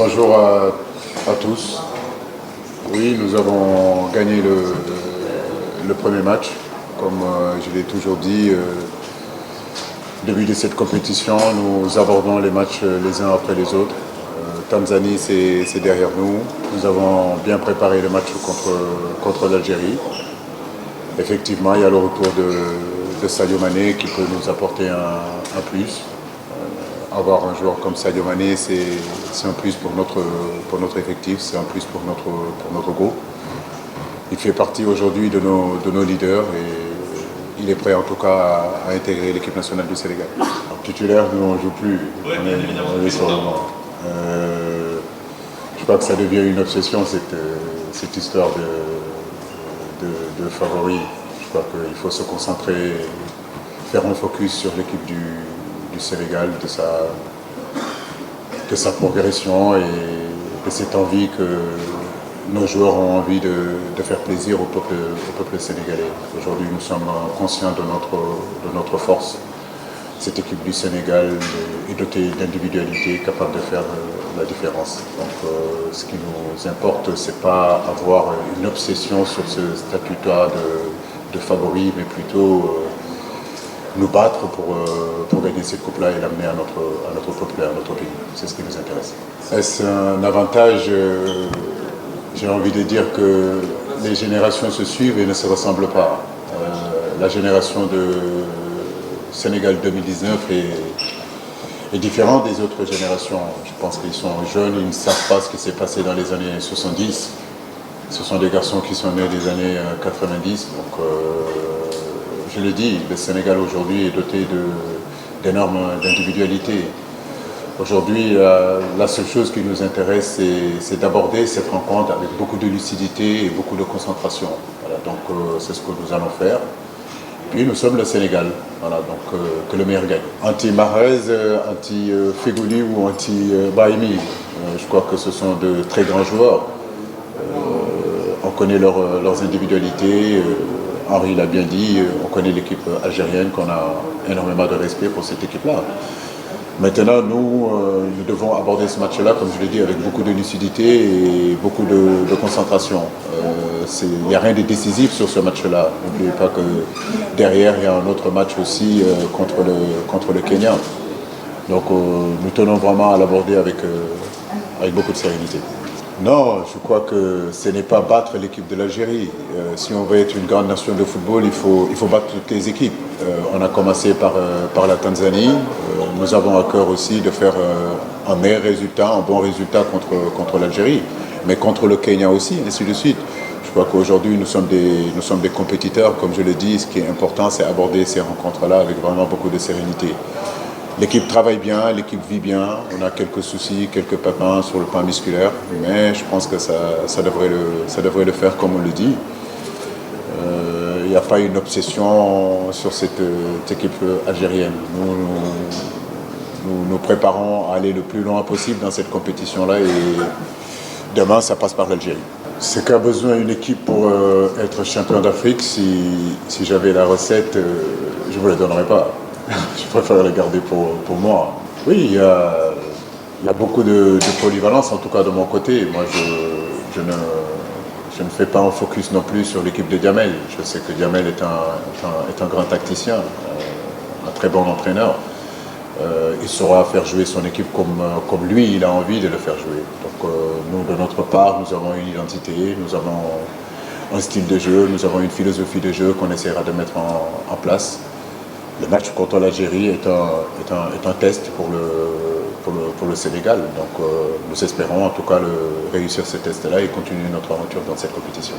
Bonjour à tous. Oui, nous avons gagné le premier match. Comme je l'ai toujours dit, au début de cette compétition, nous abordons les matchs les uns après les autres. Tanzanie, c'est derrière nous. Nous avons bien préparé le match contre l'Algérie. Effectivement, il y a le retour de Sadio Mané qui peut nous apporter un plus. Avoir un joueur comme Sadio Mané, c'est un plus pour notre effectif, c'est un plus pour notre groupe. Il fait partie aujourd'hui de nos leaders et il est prêt en tout cas à intégrer l'équipe nationale du Sénégal. En titulaire, nous on ne joue plus, on est sur le banc. Je crois que ça devient une obsession cette histoire de favoris. Je crois qu'il faut se concentrer, faire un focus sur l'équipe du Sénégal, de sa progression et de cette envie que nos joueurs ont envie de faire plaisir au peuple sénégalais. Aujourd'hui, nous sommes conscients de notre force. Cette équipe du Sénégal est dotée d'individualité capable de faire la différence. Donc, ce qui nous importe, ce n'est pas avoir une obsession sur ce statut-là de favori, mais plutôt nous battre pour gagner cette coupe-là et l'amener à notre peuple et à notre pays. C'est ce qui nous intéresse. Est-ce un avantage? J'ai envie de dire que les générations se suivent et ne se ressemblent pas. La génération de Sénégal 2019 est différente des autres générations. Je pense qu'ils sont jeunes, ils ne savent pas ce qui s'est passé dans les années 70. Ce sont des garçons qui sont nés des années 90. Donc, je le dis, le Sénégal aujourd'hui est doté d'énormes individualités. Aujourd'hui, la seule chose qui nous intéresse, c'est d'aborder cette rencontre avec beaucoup de lucidité et beaucoup de concentration. Voilà, donc c'est ce que nous allons faire. Puis nous sommes le Sénégal, voilà, donc que le meilleur gagne. Anti-Mahrez, anti-Feghouli ou anti-Brahimi, je crois que ce sont de très grands joueurs. On connaît leurs individualités. Henri l'a bien dit, on connaît l'équipe algérienne, qu'on a énormément de respect pour cette équipe-là. Maintenant, nous devons aborder ce match-là, comme je l'ai dit, avec beaucoup de lucidité et beaucoup de concentration. Il n'y a rien de décisif sur ce match-là. N'oubliez pas que derrière, il y a un autre match aussi contre le Kenya. Donc, nous tenons vraiment à l'aborder avec beaucoup de sérénité. Non, je crois que ce n'est pas battre l'équipe de l'Algérie. Si on veut être une grande nation de football, il faut battre toutes les équipes. On a commencé par la Tanzanie. Nous avons à cœur aussi de faire un meilleur résultat, un bon résultat contre l'Algérie, mais contre le Kenya aussi, ainsi de suite. Je crois qu'aujourd'hui, nous sommes des compétiteurs. Comme je le dis, ce qui est important, c'est aborder ces rencontres-là avec vraiment beaucoup de sérénité. L'équipe travaille bien, l'équipe vit bien, on a quelques soucis, quelques pépins sur le plan musculaire, mais je pense que ça devrait le faire comme on le dit. Il n'y a pas une obsession sur cette équipe algérienne. Nous nous préparons à aller le plus loin possible dans cette compétition-là et demain, ça passe par l'Algérie. Ce qu'a besoin une équipe pour être champion d'Afrique, si j'avais la recette, je ne vous la donnerais pas. Je préfère la garder pour moi. Oui, il y a beaucoup de polyvalence, en tout cas de mon côté. Moi, je ne fais pas un focus non plus sur l'équipe de Diamel. Je sais que Diamel est un grand tacticien, un très bon entraîneur. Il saura faire jouer son équipe comme lui, il a envie de le faire jouer. Donc nous, de notre part, nous avons une identité, nous avons un style de jeu, nous avons une philosophie de jeu qu'on essaiera de mettre en place. Le match contre l'Algérie est un test pour le Sénégal. Donc nous espérons en tout cas réussir ce test-là et continuer notre aventure dans cette compétition.